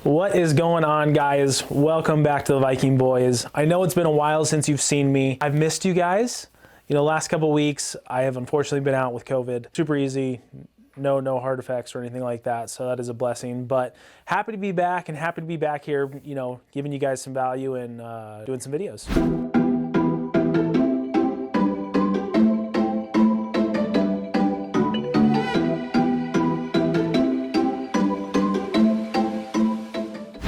What is going on, guys? Welcome back to the Viking Boys. I know it's been a while since you've seen me. I've missed you guys. Last couple weeks, I have unfortunately been out with COVID. Super easy, no hard effects or anything like that, so that is a blessing. But happy to be back and happy to be back here, giving you guys some value and doing some videos.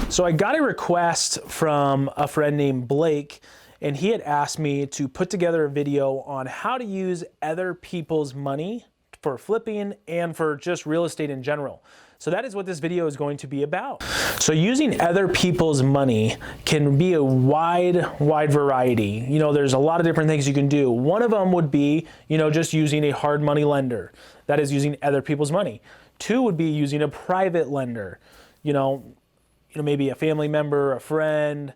So I got a request from a friend named Blake, and he had asked me to put together a video on how to use other people's money for flipping and for just real estate in general. So that is what this video is going to be about. So using other people's money can be a wide variety. There's a lot of different things you can do. One of them would be, just using a hard money lender. That is using other people's money. Two would be using a private lender. Maybe a family member, a friend,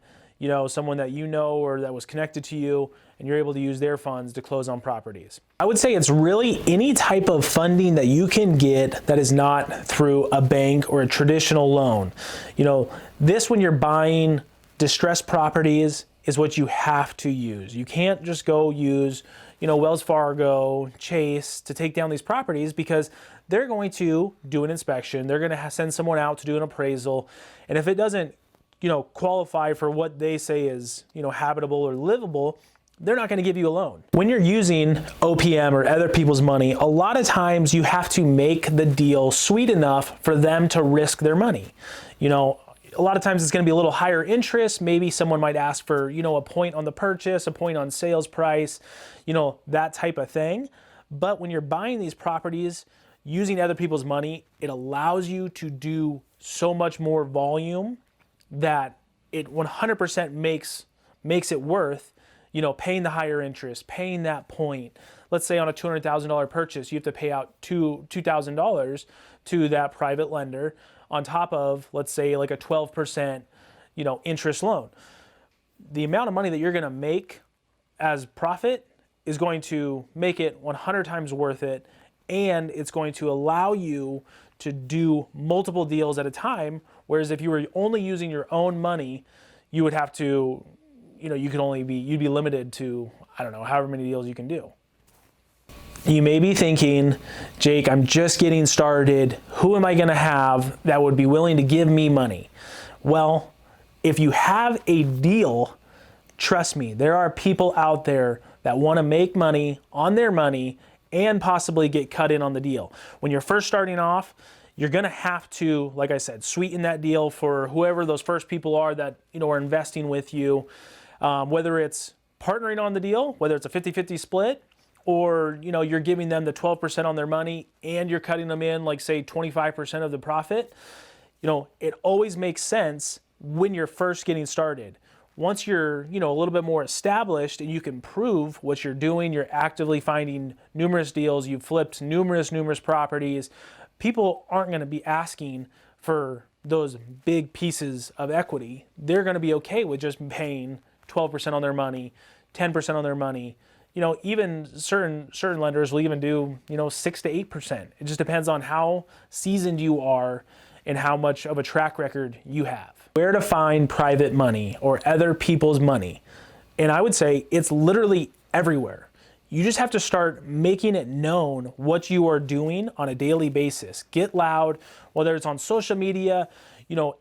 someone that or that was connected to you, and you're able to use their funds to close on properties. I would say it's really any type of funding that you can get that is not through a bank or a traditional loan. This, when you're buying distressed properties, is what you have to use. You can't just go use, Wells Fargo, Chase to take down these properties, because they're going to do an inspection. They're going to send someone out to do an appraisal. And if it doesn't, qualify for what they say is, habitable or livable, they're not going to give you a loan. When you're using OPM or other people's money, a lot of times you have to make the deal sweet enough for them to risk their money. A lot of times it's going to be a little higher interest. Maybe someone might ask for, a point on the purchase, a point on sales price, that type of thing. But when you're buying these properties using other people's money, it allows you to do so much more volume that it 100% makes it worth, paying the higher interest, paying that point. Let's say on a $200,000 purchase, you have to pay out $2,000 to that private lender on top of, let's say, like a 12%, interest loan. The amount of money that you're going to make as profit is going to make it 100 times worth it, and it's going to allow you to do multiple deals at a time, whereas if you were only using your own money, you would have to, you'd be limited to, I don't know, however many deals you can do. You may be thinking, Jake, I'm just getting started. Who am I going to have that would be willing to give me money? Well, if you have a deal, trust me, there are people out there that want to make money on their money and possibly get cut in on the deal. When you're first starting off, you're going to have to, like I said, sweeten that deal for whoever those first people are that, are investing with you, whether it's partnering on the deal, whether it's a 50-50 split, or, you're giving them the 12% on their money and you're cutting them in, like, say, 25% of the profit. It always makes sense when you're first getting started. Once you're, a little bit more established and you can prove what you're doing, you're actively finding numerous deals, you've flipped numerous properties, people aren't going to be asking for those big pieces of equity. They're going to be okay with just paying 12% on their money, 10% on their money. Even certain lenders will even do, 6 to 8%. It just depends on how seasoned you are and how much of a track record you have. Where to find private money or other people's money? And I would say it's literally everywhere. You just have to start making it known what you are doing on a daily basis. Get loud, whether it's on social media,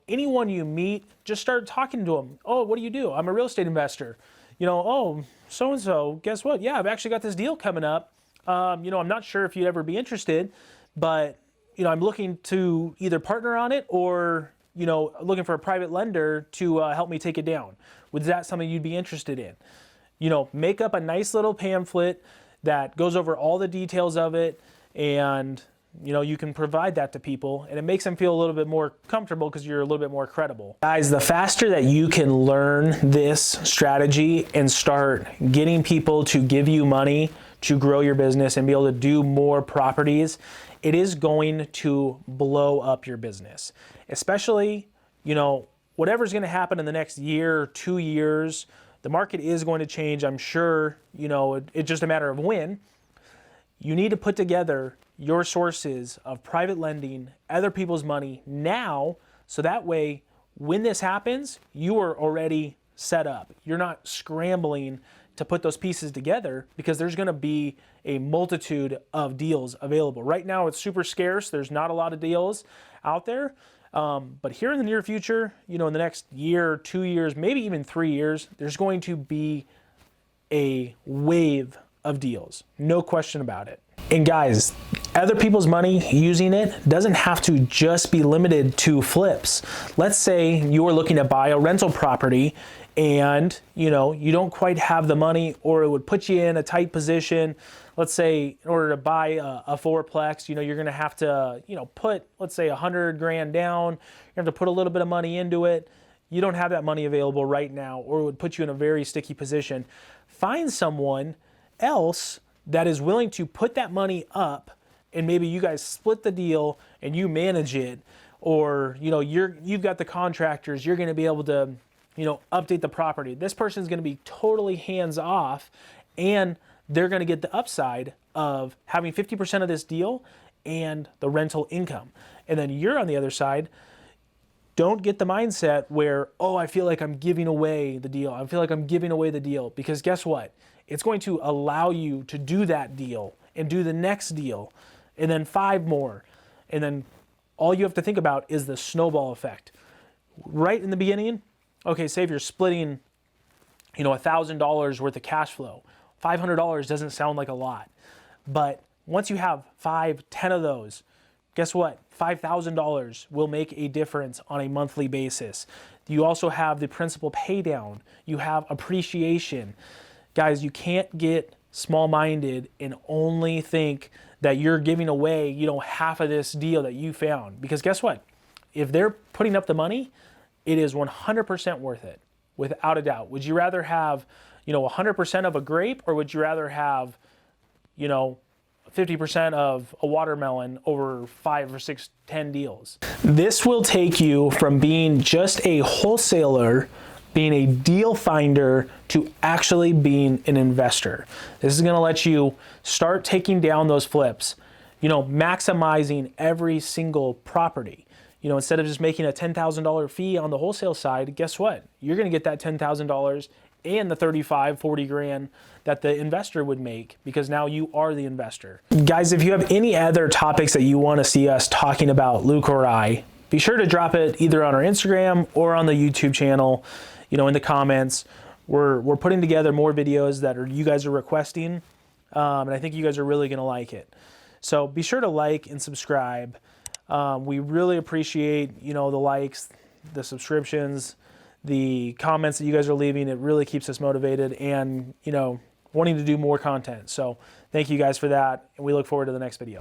anyone you meet, just start talking to them. Oh, what do you do? I'm a real estate investor. Oh, so-and-so, guess what? Yeah, I've actually got this deal coming up. I'm not sure if you'd ever be interested, but, I'm looking to either partner on it or, looking for a private lender to help me take it down. Was that something you'd be interested in? Make up a nice little pamphlet that goes over all the details of it, and, you can provide that to people, and it makes them feel a little bit more comfortable because you're a little bit more credible. Guys, the faster that you can learn this strategy and start getting people to give you money to grow your business and be able to do more properties, it is going to blow up your business. Especially, whatever's going to happen in the next year or 2 years, the market is going to change. I'm sure, it's just a matter of when. You need to put together your sources of private lending, other people's money now, So that way, when this happens, you are already set up. You're not scrambling to put those pieces together because there's going to be a multitude of deals available. Right now, it's super scarce. There's not a lot of deals out there. But here in the near future, in the next year, 2 years, maybe even 3 years, there's going to be a wave of deals. No question about it. And guys, other people's money, using it doesn't have to just be limited to flips. Let's say you are looking to buy a rental property and you don't quite have the money, or it would put you in a tight position. Let's say in order to buy a fourplex, you're going to have to, put, let's say, 100 grand down. You have to put a little bit of money into it. You don't have that money available right now, or it would put you in a very sticky position. Find someone else that is willing to put that money up, and maybe you guys split the deal and you manage it, or you've got the contractors. You're going to be able to update the property. This person's going to be totally hands off, and they're going to get the upside of having 50% of this deal and the rental income. And then you're on the other side. Don't get the mindset where, oh, I feel like I'm giving away the deal. I feel like I'm giving away the deal, because guess what? It's going to allow you to do that deal and do the next deal and then 5 more. And then all you have to think about is the snowball effect. Right in the beginning, okay, say if you're splitting, $1,000 worth of cash flow, $500 doesn't sound like a lot. But once you have 5, 10 of those, guess what? $5,000 will make a difference on a monthly basis. You also have the principal pay down. You have appreciation. Guys, you can't get small-minded and only think that you're giving away, half of this deal that you found. Because guess what? If they're putting up the money, it is 100% worth it, without a doubt. Would you rather have, 100% of a grape, or would you rather have, 50% of a watermelon over 5 or 6, 10 deals? This will take you from being just a wholesaler, being a deal finder, to actually being an investor. This is going to let you start taking down those flips, maximizing every single property. Instead of just making a $10,000 fee on the wholesale side, guess what? You're going to get that $10,000 and the 35, 40 grand that the investor would make, because now you are the investor. Guys, if you have any other topics that you want to see us talking about, Luke or I, be sure to drop it either on our Instagram or on the YouTube channel, in the comments. We're putting together more videos that you guys are requesting, and I think you guys are really going to like it. So be sure to like and subscribe. We really appreciate, the likes, the subscriptions, the comments that you guys are leaving. It really keeps us motivated and, wanting to do more content. So thank you guys for that, and we look forward to the next video.